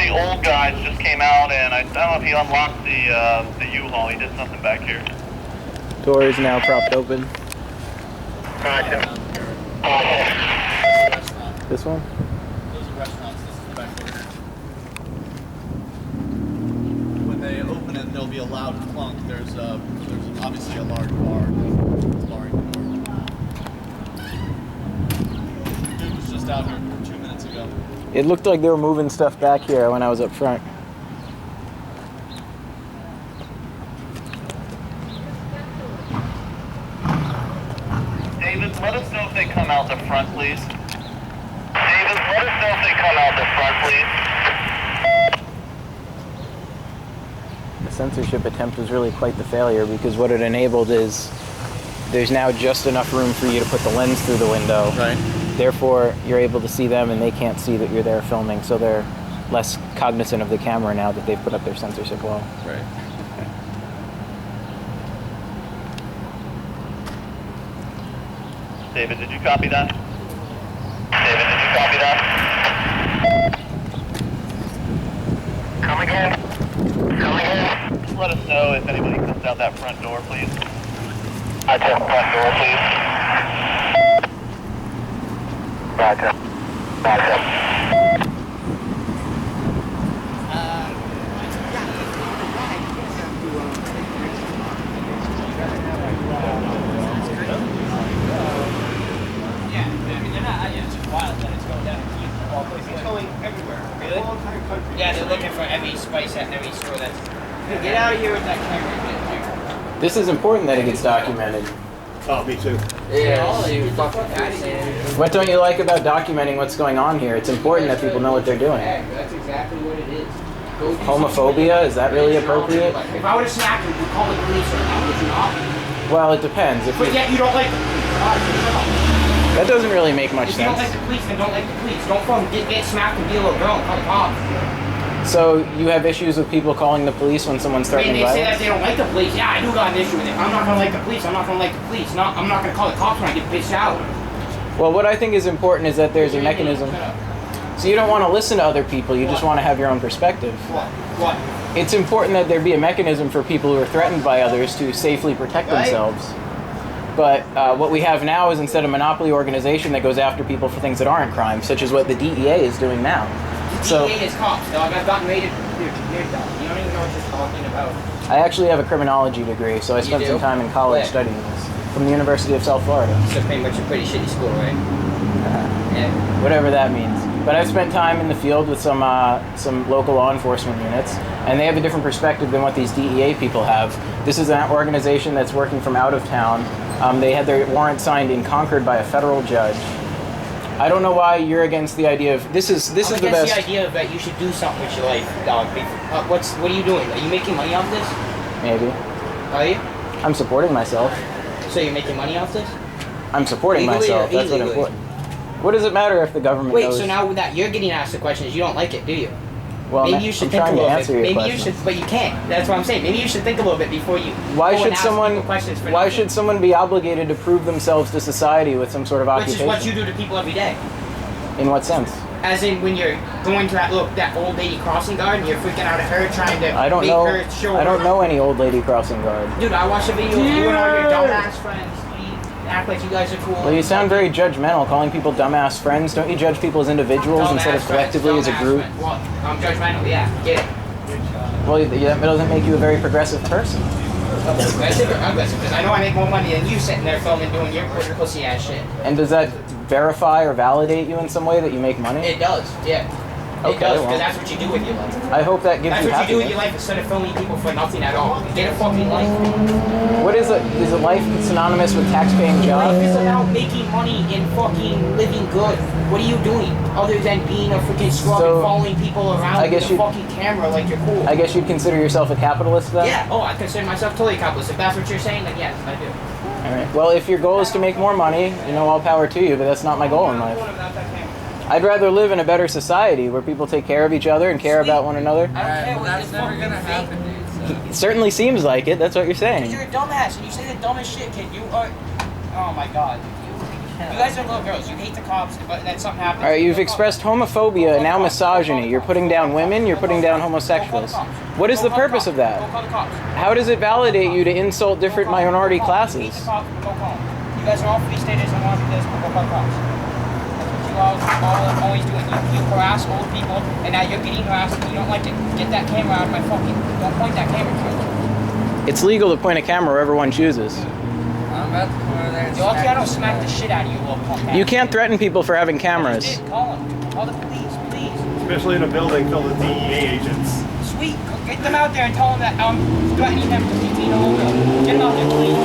the old guys just came out, and I don't know if he unlocked the U-Haul. He did something back here. Door is now propped open. Gotcha. This one? Those are restaurants. This is the back door. When they open it, there'll be a loud clunk. There's obviously a large bar. Barring the door. Dude was just out here 2 minutes ago. It looked like they were moving stuff back here when I was up front. David, let us know if they come out the front, please. David, let us know if they come out the front, please. The censorship attempt was really quite the failure because what it enabled is there's now just enough room for you to put the lens through the window. Right. Therefore, you're able to see them and they can't see that you're there filming, so they're less cognizant of the camera now that they've put up their censorship wall. Right. David, did you copy that? David, did you copy that? Come again. Come again. Just let us know if anybody comes out that front door, please. Out that front door, please. Gotcha. Gotcha. It's going everywhere. Really? All entire country. Yeah, they're looking for every spice at every store that's... Get out of here with that camera. This is important that it gets documented. Oh, me too. Yeah, you fucking out of here. What don't you like about documenting what's going on here? It's important that people know what they're doing. That's exactly what it is. Homophobia, is that really appropriate? If I would have snapped you, you'd call the police right now, would you not? Well, it depends. But yet you don't like the police. That doesn't really make much If you don't sense. like the police, then don't like the police. Don't fucking get smacked and be a little girl and call the cops. So you have issues with people calling the police when someone's I mean, threatening they say that violence? they don't like the police. Yeah, I do got an issue with it. I'm not gonna like the police. I'm not gonna like the police. I'm not gonna call the cops when I get pissed out. Well, what I think is important is that there's a mechanism. So you don't want to listen to other people, you just want to have your own perspective. What? It's important that there be a mechanism for people who are threatened by others to safely protect themselves. But what we have now is instead a monopoly organization that goes after people for things that aren't crimes, such as what the DEA is doing now. The DEA is cops, dog. I've gotten raided. Dude, you're dumb. You don't even know what you're talking about. I actually have a criminology degree, so I spent some time in college Where? studying this. From the University of South Florida. So pretty much a pretty shitty school, right? Yeah. Whatever that means. But I've spent time in the field with some local law enforcement units, and they have a different perspective than what these DEA people have. This is an organization that's working from out of town. They had their warrant signed in Concord by a federal judge. I don't know why you're against the idea of this is the best. I'm against the idea that you should do something with your life, dog. What are you doing? Are you making money off this? Maybe. Are you? I'm supporting myself. So you're making money off this? I'm supporting Legally myself. or That's what illegally? important. What does it matter if the government Wait, knows? so now that you're getting asked the question is you don't like it, do you? Well, Maybe you should I'm think a trying to little answer bit. your Maybe question. you should, but you can't. That's what I'm saying. Maybe you should think a little bit before you. Why go should and ask someone? people questions for Why nothing. should someone be obligated to prove themselves to society with some sort of Which occupation? is what you do to people every day. In what sense? As in when you're going to that old lady crossing guard and you're freaking out at her trying to I don't make know. her show I don't her. know any old lady crossing guard. Dude, I watched a video of you and all your dumbass friends. You act like you guys are cool. Well, you sound very judgmental, calling people dumbass friends. Don't you judge people as individuals instead of Dumbass collectively friends, as a group? dumbass friends. What? I'm judgmental, yeah. Get it. Well, that doesn't make you a very progressive person. Aggressive or aggressive? Because I know I make more money than you sitting there filming doing your pussy ass shit. And does that verify or validate you in some way that you make money? It does, yeah. Okay, It does, well. because that's what you do with your life. I hope that gives That's you what you do with happiness. your life instead of filming people for nothing at all. Get a fucking life. What is it? Is a life synonymous with tax-paying Life is jobs? about making money and fucking living good. What are you doing other than being a freaking scrub So, and following people around I guess with a you- fucking camera like you're cool? I guess you'd consider yourself a capitalist then? Yeah, oh, I consider myself totally capitalist. If that's what you're saying, then yes, I do. All right. Well, if your goal is to make more money, all power to you, but that's not my goal in life. I'd rather live in a better society where people take care of each other and care about one another. I don't care what That's this never fucking gonna fake. happen, dude. It certainly seems like it. That's what you're Because saying. you're a dumbass and you say the dumbest shit, kid. You are. Oh my god. You guys are little girls. You hate the cops, but then something happens. All right, you've expressed homophobia and now misogyny. You're putting down women. You're putting down homosexuals. What is the purpose of that? Go call the cops. How does it validate you to insult different minority classes? Hate the cops, go call them. You guys are all free staters and want to do this, but go call the cops. That's what you all always do. You harass old people, and now you're getting harassed, and you don't like to get that camera out of my fucking. Don't point that camera to me. It's legal to point a camera wherever one chooses. I'm about to go over there and smack I don't smack the shit out of you, little punk ass. You can't threaten people for having cameras. Call them. Call the police, please. Especially in a building filled with DEA agents. Sweet. Get them out there and tell them that I'm threatening them to be a little bit. Get them out there, please.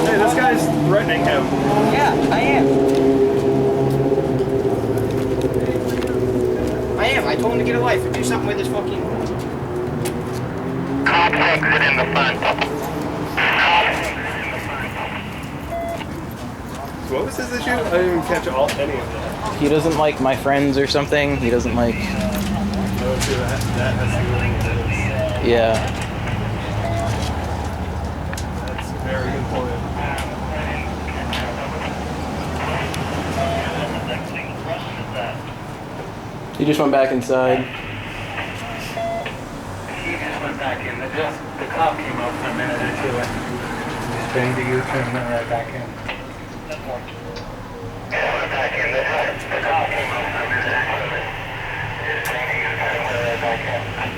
Hey, this guy's threatening him. Yeah, I am. I told him to get a life and do something with his fucking... Cop exit in the front. So what was his issue? I didn't even catch any of that. He doesn't like my friends or something. He doesn't like... No, so that has to do with this. Yeah. That's very good point. He just went back inside. He just went back in. The cop came up for a minute or two and banged the U-turn and went right back in. Back in the cop came up for a minute or two. Just banging and went right back in.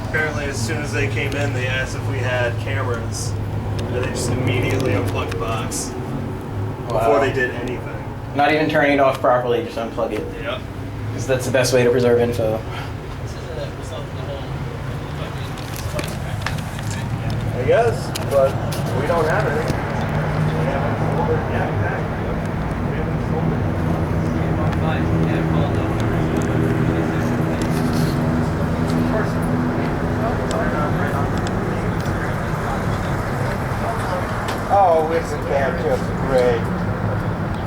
Apparently, as soon as they came in, they asked if we had cameras, and they just immediately unplugged the box before they did anything. Not even turning it off properly, just unplug it. Yep. Because that's the best way to preserve info. I guess, but we don't have any. We haven't sold it. Yeah, exactly. We haven't sold it. Oh, isn't that just great?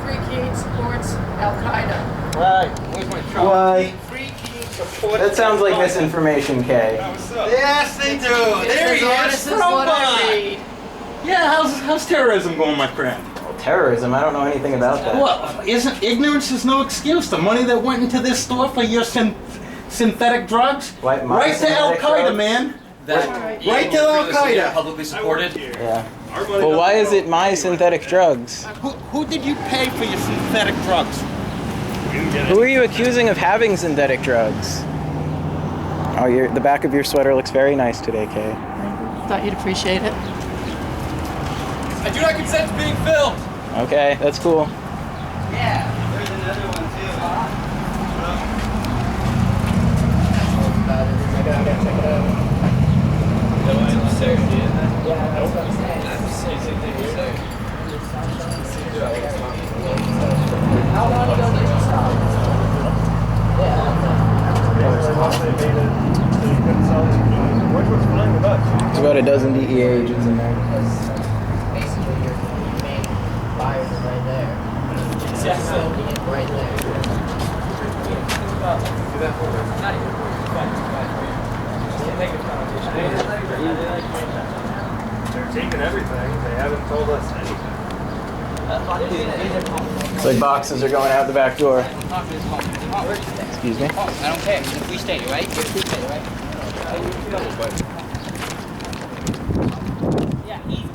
Free Keene supports Al Qaeda. Right. Where's my truck? What? Free Keene supports. That sounds like misinformation, Kay. Yes, they do. There he is. This is what I read. Yeah, how's terrorism going, my friend? Well, terrorism, I don't know anything about that. Well, ignorance is no excuse. The money that went into this store for your synthetic drugs, Like my right to Al synthetic Qaeda, drugs? man. Right to Al Qaeda. Publicly supported. Yeah. Well, why is it my synthetic drugs? Who did you pay for your synthetic drugs? Who are you accusing of having synthetic drugs? Oh, the back of your sweater looks very nice today, Kay. Thought you'd appreciate it. I do not consent to being filmed. Okay, that's cool. Yeah, there's another one too. How long ago did you stop? Yeah. they made it so you couldn't sell them keys, which was fine with us. There's about a dozen DEA agents in there. Basically, your main buyers are right there. It's building it right there. They're taking everything. They haven't told us anything. It's like boxes are going out the back door. Excuse me. I don't care. It's a free state, right? You're a free state, right? Yeah, easy.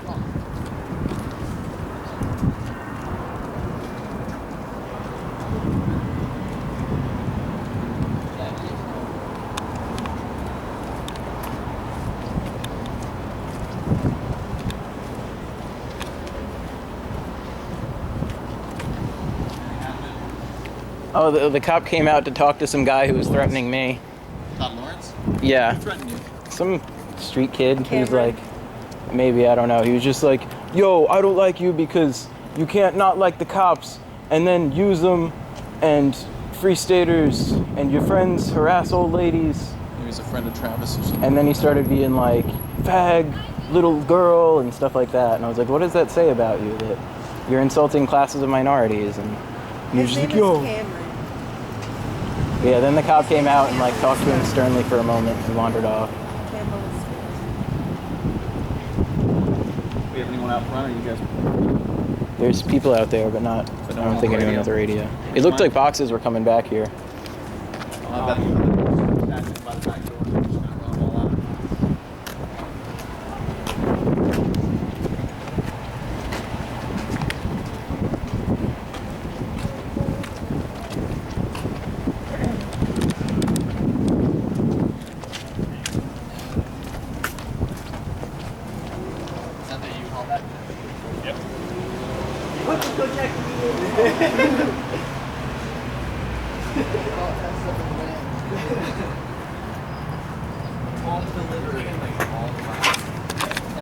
Oh, the cop came out to talk to some guy who was threatening me. Not Lawrence? Yeah. Who threatened you? Some street kid who's like, maybe, I don't know. He was just like, yo, I don't like you because you can't not like the cops and then use them, and free staters and your friends harass old ladies. He was a friend of Travis or something. And then he started being like, fag, little girl, and stuff like that. And I was like, what does that say about you? That you're insulting classes of minorities? And he was just like, yo. Yeah, then the cop came out and like talked to him sternly for a moment and wandered off. We have anyone out front, or you guys? There's people out there, but not, I don't think anyone has a radio. It looked like boxes were coming back here. I'll bet you by the back door. They're just gonna run them all out.